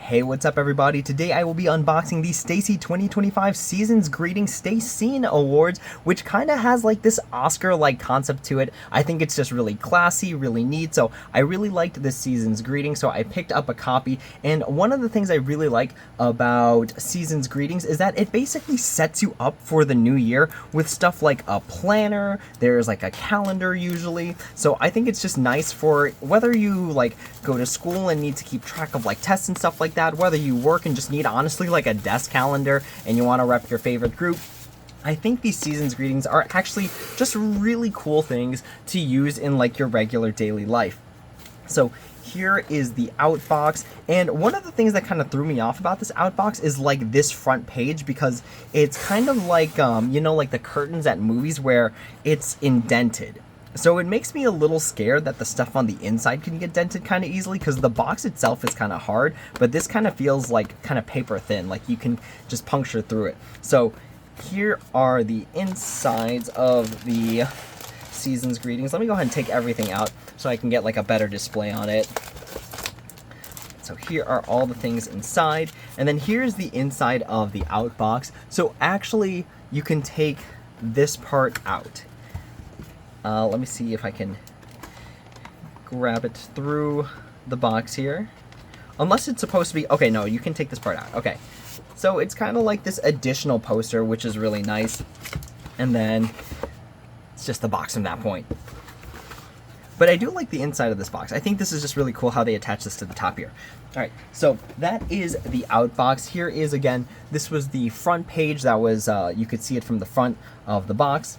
Hey, what's up everybody? Today I will be unboxing the STAYC 2025 Season's Greetings STAYCine Awards, which kind of has like this Oscar-like concept to it. I think it's just really classy, really neat, so I really liked this Season's Greetings, so I picked up a copy. And one of the things I really like about Season's Greetings is that it basically sets you up for the new year with stuff like a planner, there's like a calendar usually, so I think it's just nice for whether you like go to school and need to keep track of like tests and stuff like that, whether you work and just need honestly like a desk calendar and you want to rep your favorite group. I think these Season's Greetings are actually just really cool things to use in like your regular daily life. So here is the Outbox, and one of the things that kind of threw me off about this Outbox is like this front page, because it's kind of like, you know, like the curtains at movies where it's indented. So it makes me a little scared that the stuff on the inside can get dented kind of easily, because the box itself is kind of hard, but this kind of feels like kind of paper thin, like you can just puncture through it. So here are the insides of the Season's Greetings. Let me go ahead and take everything out so I can get like a better display on it. So here are all the things inside, and then here's the inside of the Outbox. So actually you can take this part out. Let me see if I can grab it through the box here. Unless it's supposed to be... Okay, no, you can take this part out. Okay. So it's kind of like this additional poster, which is really nice. And then it's just the box from that point. But I do like the inside of this box. I think this is just really cool how they attach this to the top here. Alright, so that is the Outbox. Here is, again, this was the front page that was, you could see it from the front of the box.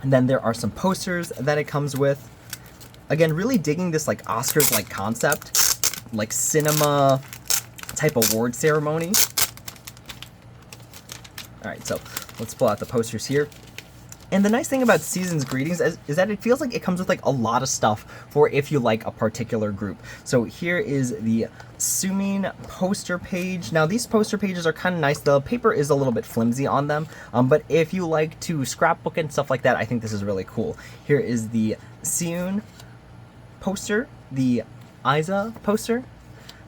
And then there are some posters that it comes with. Again, really digging this like Oscars-like concept, like cinema type award ceremony. All right, so let's pull out the posters here. And the nice thing about Season's Greetings is that it feels like it comes with like a lot of stuff for if you like a particular group. So here is the Sumin poster page. Now these poster pages are kind of nice. The paper is a little bit flimsy on them, but if you like to scrapbook and stuff like that, I think this is really cool. Here is the Seun poster, the Isa poster,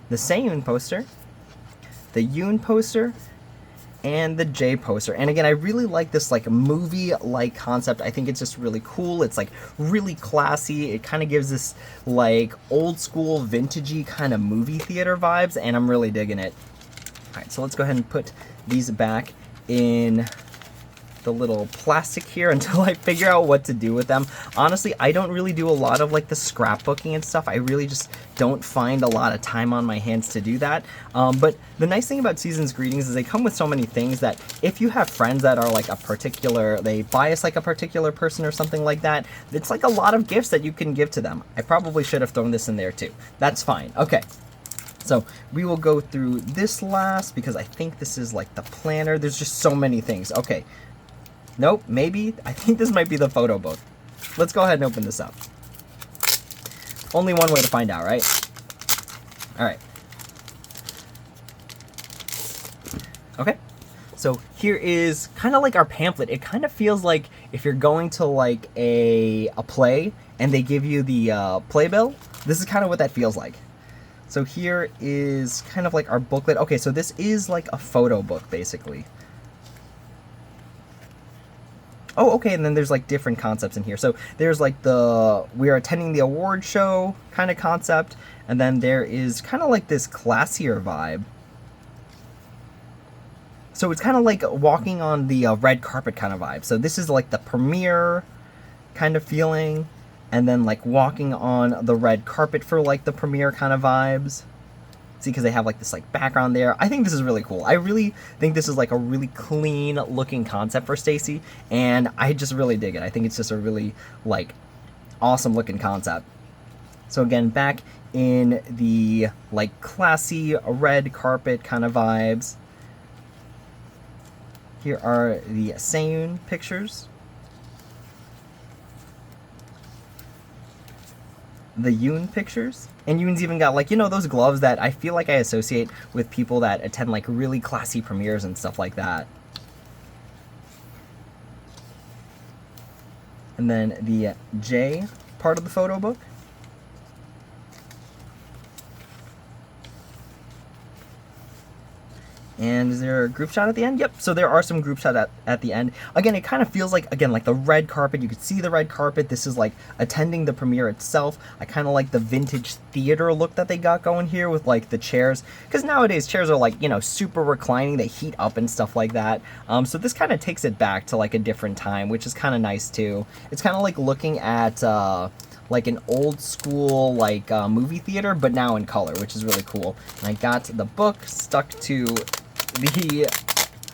the Seun poster, the Yoon poster, and the J poster. And again, I really like this like movie-like concept. I think it's just really cool. It's like really classy. It kind of gives this like old school vintagey kind of movie theater vibes, and I'm really digging it. All right, so let's go ahead and put these back in the little plastic here until I figure out what to do with them. Honestly, I don't really do a lot of like the scrapbooking and stuff. I really just don't find a lot of time on my hands to do that. But the nice thing about Season's Greetings is they come with so many things that if you have friends that are like a particular, they bias like a particular person or something like that, it's like a lot of gifts that you can give to them. I probably should have thrown this in there too. That's fine. Okay. So we will go through this last because I think this is like the planner. There's just so many things. Okay. Nope, maybe. I think this might be the photo book. Let's go ahead and open this up. Only one way to find out, right? Alright. Okay. So here is kind of like our pamphlet. It kind of feels like if you're going to like a play and they give you the playbill, this is kind of what that feels like. So here is kind of like our booklet. Okay, so this is like a photo book, basically. Oh, okay, and then there's like different concepts in here. So there's like the we are attending the award show kind of concept, and then there is kind of like this classier vibe. So it's kind of like walking on the red carpet kind of vibe. So this is like the premiere kind of feeling, and then like walking on the red carpet for like the premiere kind of vibes. See, because they have like this like background there. I think this is really cool. I really think this is like a really clean looking concept for STAYC, and I just really dig it. I think it's just a really like awesome looking concept. So again, back in the like classy red carpet kind of vibes. Here are the Seun pictures. The Yoon pictures. And Yoon's even got like, you know, those gloves that I feel like I associate with people that attend like really classy premieres and stuff like that. And then the J part of the photo book. And is there a group shot at the end? Yep, so there are some group shots at the end. Again, it kind of feels like, again, like the red carpet. You could see the red carpet. This is like attending the premiere itself. I kind of like the vintage theater look that they got going here with like the chairs. Because nowadays, chairs are like, you know, super reclining. They heat up and stuff like that. So this kind of takes it back to like a different time, which is kind of nice too. It's kind of like looking at like an old school like movie theater, but now in color, which is really cool. And I got the book stuck to the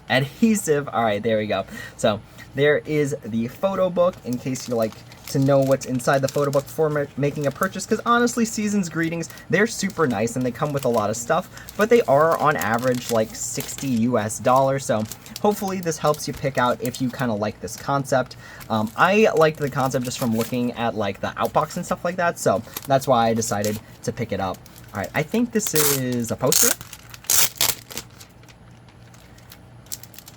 adhesive. All right, there we go. So there is the photo book in case you like to know what's inside the photo book before making a purchase, because honestly, Season's Greetings, they're super nice and they come with a lot of stuff, but they are on average like $60 US. So hopefully this helps you pick out if you kind of like this concept. I liked the concept just from looking at like the Outbox and stuff like that, so that's why I decided to pick it up. All right, I think this is a poster.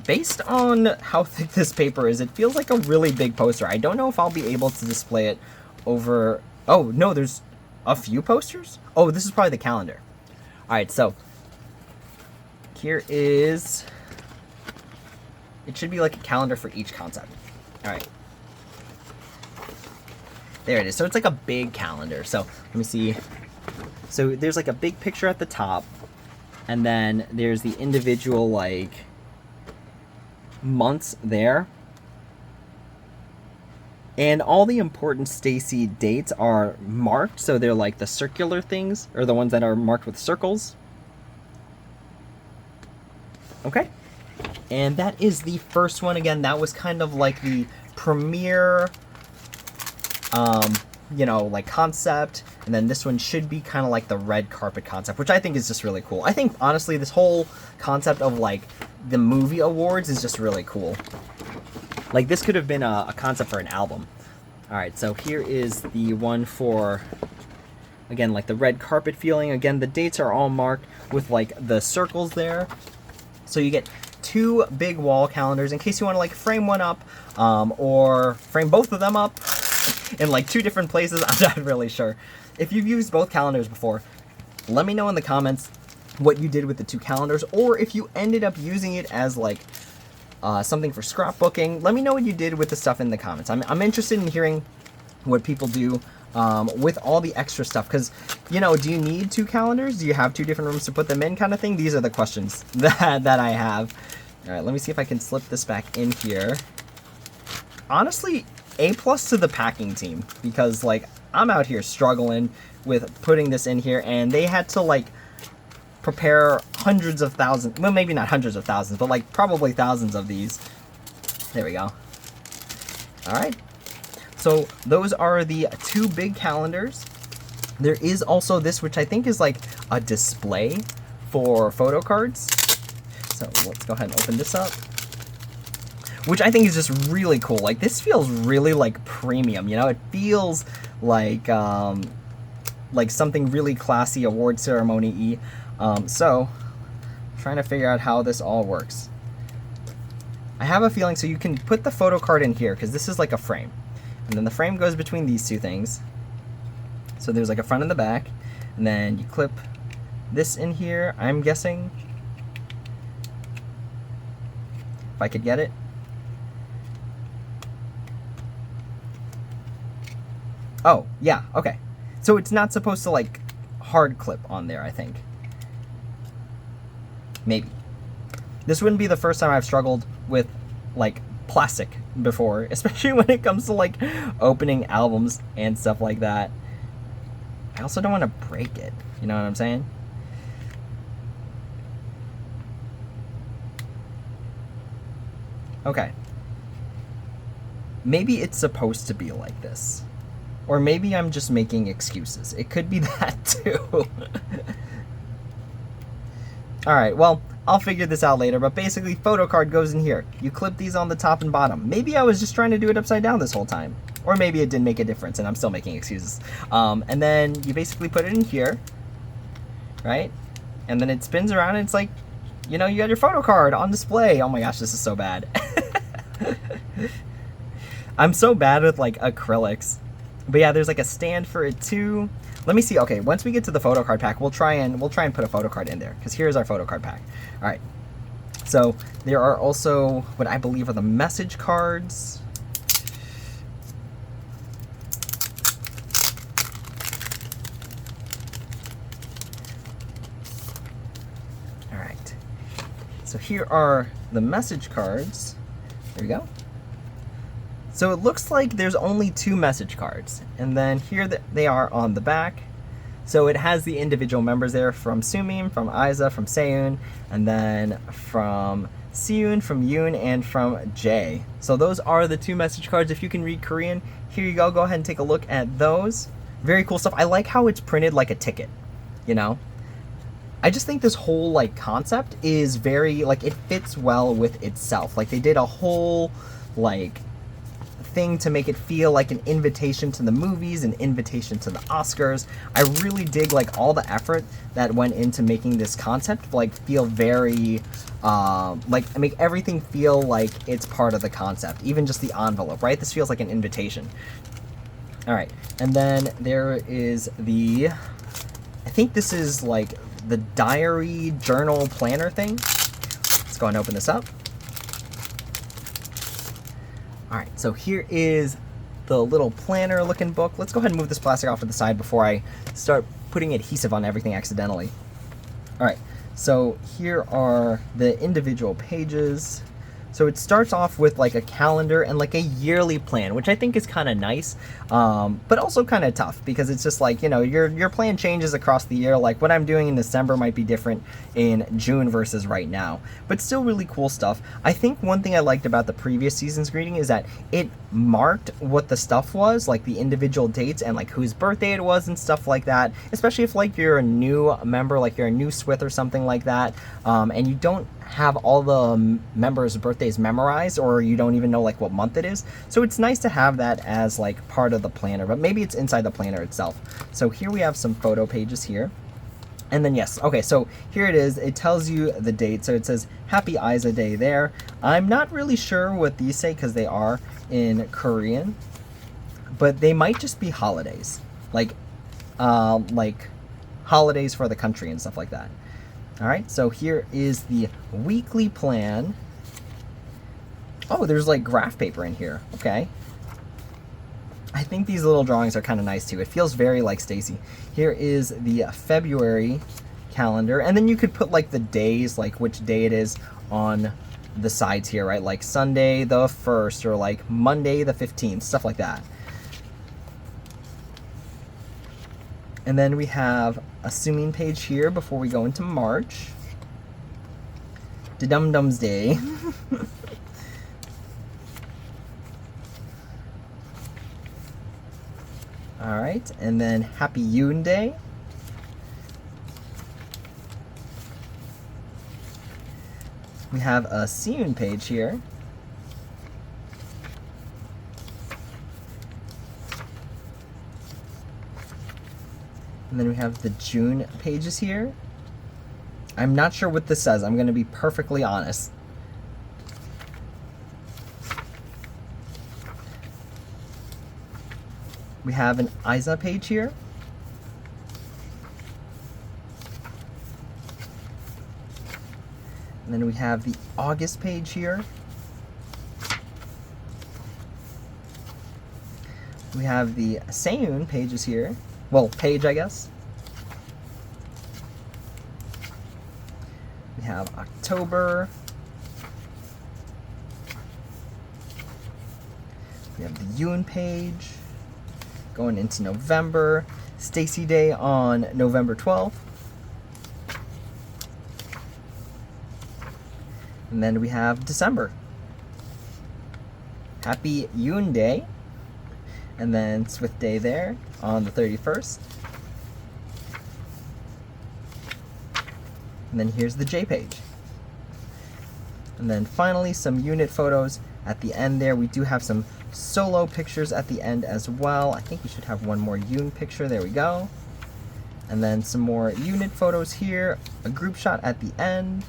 Based on how thick this paper is, it feels like a really big poster. I don't know if I'll be able to display it over... Oh, no, there's a few posters? Oh, this is probably the calendar. All right, so here is... It should be like a calendar for each concept. All right. There it is. So it's like a big calendar. So let me see. So there's like a big picture at the top, and then there's the individual like months there, and all the important STAYC dates are marked, so they're like the circular things, or the ones that are marked with circles. Okay, and that is the first one. Again, that was kind of like the premiere you know, like concept, and then this one should be kind of like the red carpet concept, which I think is just really cool. I think honestly this whole concept of like the movie awards is just really cool. Like this could have been a concept for an album. All right, so here is the one for, again, like the red carpet feeling. Again, the dates are all marked with like the circles there, so you get two big wall calendars in case you want to like frame one up or frame both of them up in like two different places. I'm not really sure. If you've used both calendars before, let me know in the comments what you did with the two calendars, or if you ended up using it as like something for scrapbooking. Let me know what you did with the stuff in the comments. I'm interested in hearing what people do with all the extra stuff, because, you know, do you need two calendars? Do you have two different rooms to put them in, kind of thing? These are the questions that I have. All right, let me see if I can slip this back in here. Honestly, A+ to the packing team, because like I'm out here struggling with putting this in here, and they had to like prepare hundreds of thousands, well, maybe not hundreds of thousands, but like probably thousands of these. There we go. All right, so those are the two big calendars. There is also this, which I think is like a display for Photocards. So let's go ahead and open this up, which I think is just really cool. Like this feels really like premium, you know? It feels like something really classy, award ceremony-y. So trying to figure out how this all works. I have a feeling, so you can put the photo card in here because this is like a frame, and then the frame goes between these two things. So there's like a front and the back, and then you clip this in here, I'm guessing, if I could get it. Oh, yeah, okay. So it's not supposed to like hard clip on there, I think. Maybe. This wouldn't be the first time I've struggled with like plastic before, especially when it comes to like opening albums and stuff like that. I also don't want to break it, you know what I'm saying? Okay. Maybe it's supposed to be like this. Or maybe I'm just making excuses. It could be that too. Alright, well, I'll figure this out later, but basically Photocard goes in here. You clip these on the top and bottom. Maybe I was just trying to do it upside down this whole time. Or maybe it didn't make a difference and I'm still making excuses. And then you basically put it in here, right? And then it spins around and it's like, you know, you got your Photocard on display. Oh my gosh, this is so bad. I'm so bad with like acrylics. But yeah, there's like a stand for it too. Let me see. Okay, once we get to the Photocard pack, we'll try and put a Photocard in there, because here's our Photocard pack. All right, So there are also what I believe are the message cards. All right. So here are the message cards. There we go. So it looks like there's only 2 message cards, and then here they are on the back. So it has the individual members there from Sumin, from Aiza, from Seun, and then from Seun, from Yoon, and from Jae. So those are the 2 message cards. If you can read Korean, here you go. Go ahead and take a look at those. Very cool stuff. I like how it's printed like a ticket, you know? I just think this whole like concept is very, like, it fits well with itself. Like they did a whole like thing to make it feel like an invitation to the movies, an invitation to the Oscars. I really dig like all the effort that went into making this concept like feel very like make everything feel like it's part of the concept, even just the envelope, right? This feels like an invitation. All right, and then there is the, I think this is like the diary journal planner thing. Let's go and open this up. All right, so here is the little planner looking book. Let's go ahead and move this plastic off to the side before I start putting adhesive on everything accidentally. All right, so here are the individual pages. So it starts off with like a calendar and like a yearly plan, which I think is kind of nice, but also kind of tough because it's just like, you know, your plan changes across the year. Like what I'm doing in December might be different in June versus right now, but still really cool stuff. I think one thing I liked about the previous season's greeting is that it marked what the stuff was, like the individual dates and like whose birthday it was and stuff like that, especially if like you're a new member, like you're a new Swith or something like that, and you don't have all the members' birthdays memorized, or you don't even know like what month it is. So it's nice to have that as like part of the planner, but maybe it's inside the planner itself. So here we have some photo pages here. And then yes, okay, so here it is. It tells you the date. So it says Happy Aiza Day there. I'm not really sure what these say because they are in Korean, but they might just be holidays, like holidays for the country and stuff like that. All right, so here is the weekly plan. Oh, there's like graph paper in here. Okay. I think these little drawings are kind of nice too. It feels very like STAYC. Here is the February calendar, and then you could put like the days, like which day it is on the sides here, right? Like Sunday the 1st or like Monday the 15th, stuff like that. And then we have a Sumin page here before we go into March. Dum Dum's Day. All right, and then Happy Yoon Day. We have a Seun page here. And then we have the June pages here. I'm not sure what this says. I'm going to be perfectly honest. We have an Aiza page here. And then we have the August page here. We have the Seun pages here. Well, page, I guess. We have October. We have the Yoon page. Going into November. STAYC Day on November 12th. And then we have December. Happy Yoon Day. And then Swith Day there on the 31st. And then here's the J page. And then finally some unit photos at the end there. We do have some solo pictures at the end as well. I think we should have one more Yoon picture. There we go. And then some more unit photos here. A group shot at the end.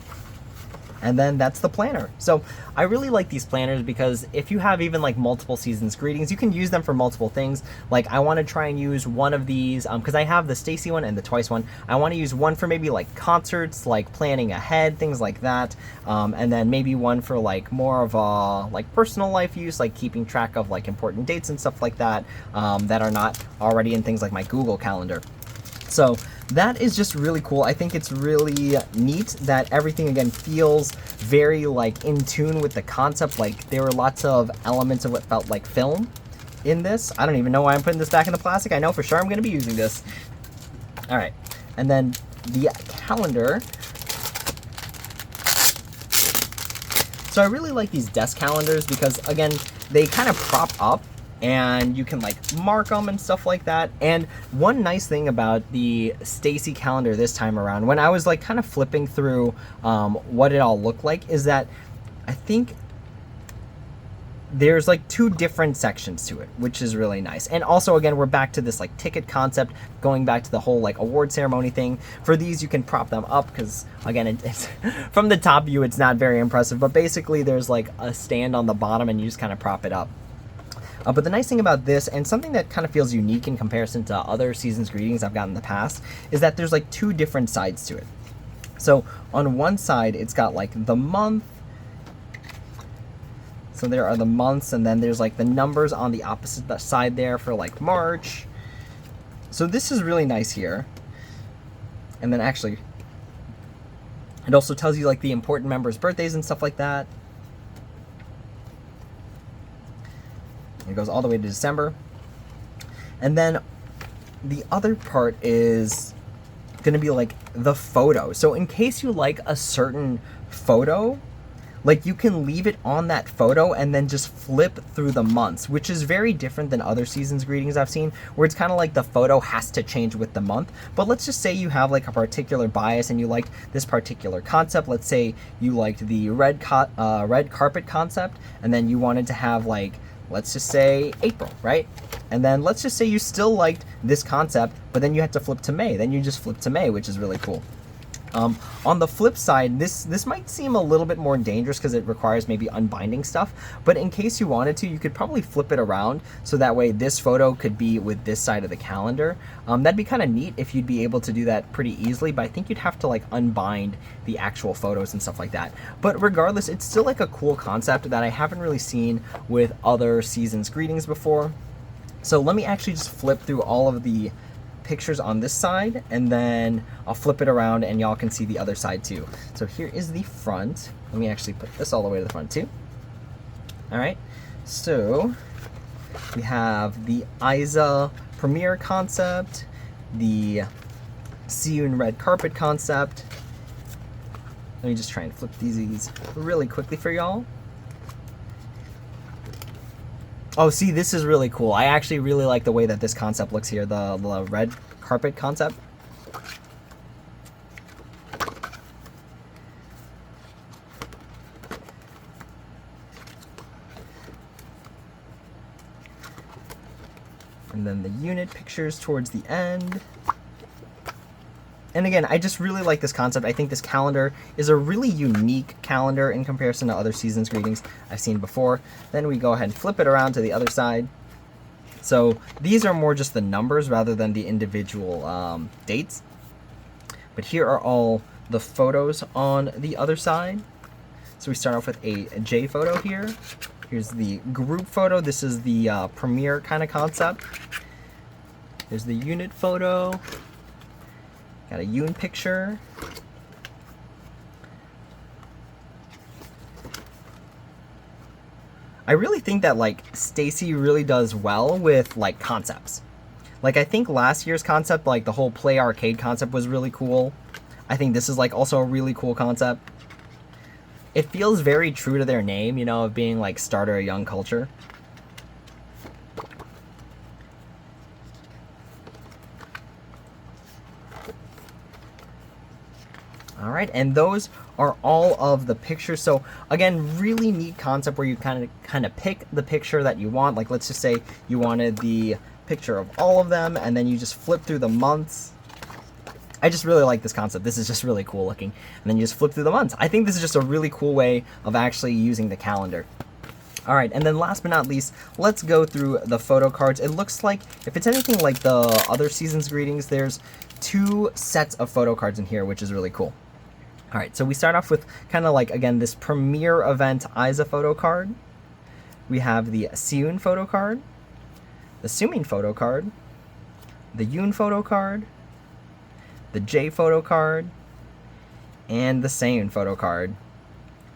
And then that's the planner. So I really like these planners because if you have even like multiple seasons greetings, you can use them for multiple things. Like I want to try and use one of these because I have the STAYC one and the Twice one. I want to use one for maybe like concerts, like planning ahead, things like that. And then maybe one for like more of a like personal life use, like keeping track of like important dates and stuff like that that are not already in things like my Google Calendar. So that is just really cool. I think it's really neat that everything again feels very like in tune with the concept. Like there were lots of elements of what felt like film in this. I don't even know why I'm putting this back in the plastic. I know for sure I'm going to be using this. All right, and then the calendar. So I really like these desk calendars because again, they kind of prop up and you can like mark them and stuff like that. And one nice thing about the STAYC calendar this time around, when I was like kind of flipping through what it all looked like, is that I think there's like two different sections to it, which is really nice. And also again, we're back to this like ticket concept, going back to the whole like award ceremony thing. For these, you can prop them up because again, it's from the top view, it's not very impressive, but basically there's like a stand on the bottom and you just kind of prop it up. But the nice thing about this, and something that kind of feels unique in comparison to other seasons greetings I've gotten in the past, is that there's like two different sides to it. So on one side, it's got like the month. So there are the months, and then there's like the numbers on the opposite side there for like March. So this is really nice here. And then actually, it also tells you like the important members' birthdays and stuff like that. It goes all the way to December. And then the other part is going to be like the photo. So in case you like a certain photo, like you can leave it on that photo and then just flip through the months, which is very different than other seasons greetings I've seen, where it's kind of like the photo has to change with the month. But let's just say you have like a particular bias and you liked this particular concept. Let's say you liked the red carpet concept, and then you wanted to have like, let's just say April, right? And then let's just say you still liked this concept, but then you had to flip to May. Then you just flip to May, which is really cool. On the flip side, this might seem a little bit more dangerous because it requires maybe unbinding stuff, but in case you wanted to, you could probably flip it around so that way this photo could be with this side of the calendar. That'd be kind of neat if you'd be able to do that pretty easily, but I think you'd have to like unbind the actual photos and stuff like that. But regardless, it's still like a cool concept that I haven't really seen with other seasons greetings before. So let me actually just flip through all of the pictures on this side, and then I'll flip it around and y'all can see the other side too. So here is the front. Let me actually put this all the way to the front too. All right, so we have the Isa premiere concept, the See You in Red Carpet concept. Let me just try and flip these really quickly for y'all. Oh, see, this is really cool. I actually really like the way that this concept looks here, the red carpet concept. And then the unit pictures towards the end. And again, I just really like this concept. I think this calendar is a really unique calendar in comparison to other seasons greetings I've seen before. Then we go ahead and flip it around to the other side. So these are more just the numbers rather than the individual dates. But here are all the photos on the other side. So we start off with a J photo here. Here's the group photo. This is the premiere kind of concept. There's the unit photo. Got a Yoon picture. I really think that like STAYC really does well with like concepts. Like I think last year's concept, like the whole play arcade concept, was really cool. I think this is like also a really cool concept. It feels very true to their name, you know, of being like starter a young culture. All right, and those are all of the pictures. So again, really neat concept where you kind of pick the picture that you want. Like let's just say you wanted the picture of all of them, and then you just flip through the months. I just really like this concept. This is just really cool looking. And then you just flip through the months. I think this is just a really cool way of actually using the calendar. All right, and then last but not least, let's go through the photo cards. It looks like, if it's anything like the other season's greetings, there's 2 sets of photo cards in here, which is really cool. All right, so we start off with kind of like, again, this premiere event Isa photo card. We have the Seun photo card, the Sumin photo card, the Yoon photo card, the J photo card, and the Seun photo card.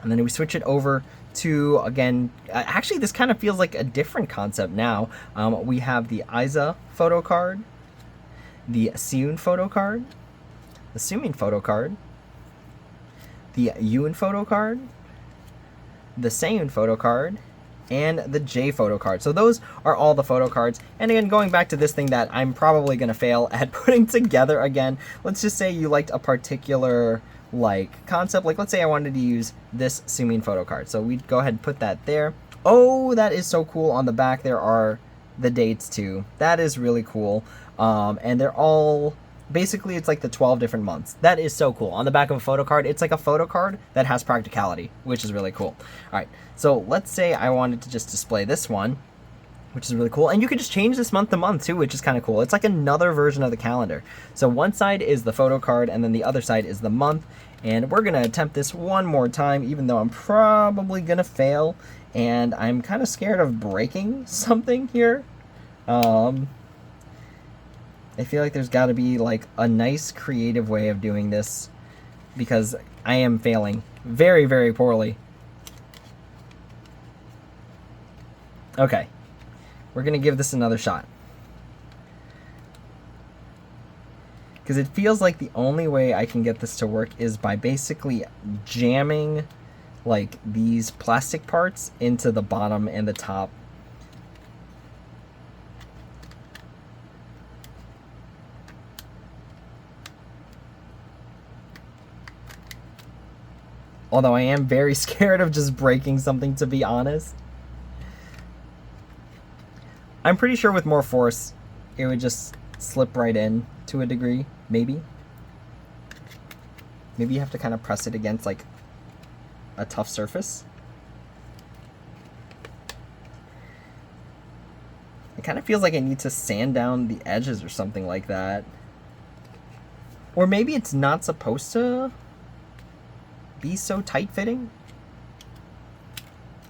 And then we switch it over to, again, actually this kind of feels like a different concept now. We have the Isa photo card, the Seun photo card, the Sumin photo card, the Yoon photo card, the Seun photo card, and the J photo card. So those are all the photo cards. And again, going back to this thing that I'm probably going to fail at putting together again, let's just say you liked a particular like concept. Like let's say I wanted to use this Sumin photo card. So we'd go ahead and put that there. Oh, that is so cool. On the back there are the dates too. That is really cool. And they're all, basically it's like the 12 different months. That is so cool. On the back of a photo card, it's like a photo card that has practicality, which is really cool. All right, so let's say I wanted to just display this one, which is really cool. And you can just change this month to month too, which is kind of cool. It's like another version of the calendar. So one side is the photo card and then the other side is the month. And we're gonna attempt this one more time, even though I'm probably gonna fail. And I'm kind of scared of breaking something here. I feel like there's gotta be like a nice creative way of doing this because I am failing very, very poorly. Okay. We're going to give this another shot. Because it feels like the only way I can get this to work is by basically jamming like these plastic parts into the bottom and the top. Although I am very scared of just breaking something, to be honest. I'm pretty sure with more force, it would just slip right in to a degree, maybe. Maybe you have to kind of press it against like a tough surface. It kind of feels like I need to sand down the edges or something like that. Or maybe it's not supposed to be so tight-fitting.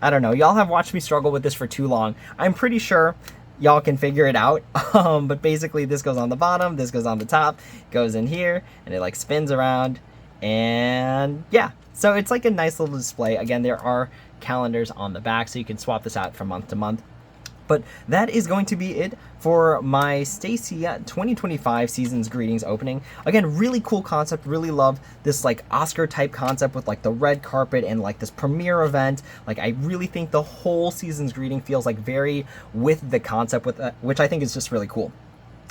I don't know. Y'all have watched me struggle with this for too long. I'm pretty sure y'all can figure it out. But basically this goes on the bottom, this goes on the top, goes in here, and it like spins around. And yeah, so it's like a nice little display. Again, there are calendars on the back, so you can swap this out from month to month. But that is going to be it for my STAYC 2025 Seasons Greetings opening. Again, really cool concept. Really love this like Oscar type concept with like the red carpet and like this premiere event. Like I really think the whole Seasons Greeting feels like very with the concept, with which I think is just really cool.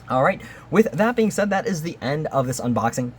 All right, with that being said, that is the end of this unboxing.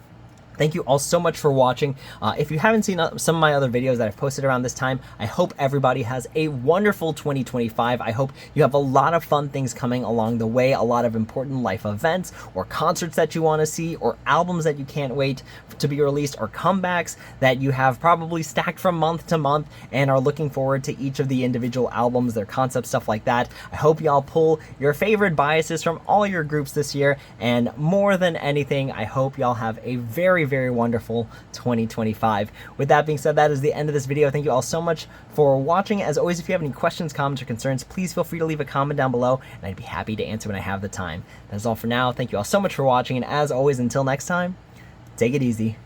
Thank you all so much for watching. If you haven't seen some of my other videos that I've posted around this time, I hope everybody has a wonderful 2025. I hope you have a lot of fun things coming along the way, a lot of important life events or concerts that you want to see or albums that you can't wait to be released or comebacks that you have probably stacked from month to month and are looking forward to each of the individual albums, their concept, stuff like that. I hope y'all pull your favorite biases from all your groups this year, and more than anything, I hope y'all have a very wonderful 2025. With that being said, that is the end of this video. Thank you all so much for watching. As always, if you have any questions, comments, or concerns, please feel free to leave a comment down below, and I'd be happy to answer when I have the time. That's all for now. Thank you all so much for watching, and as always, until next time, take it easy.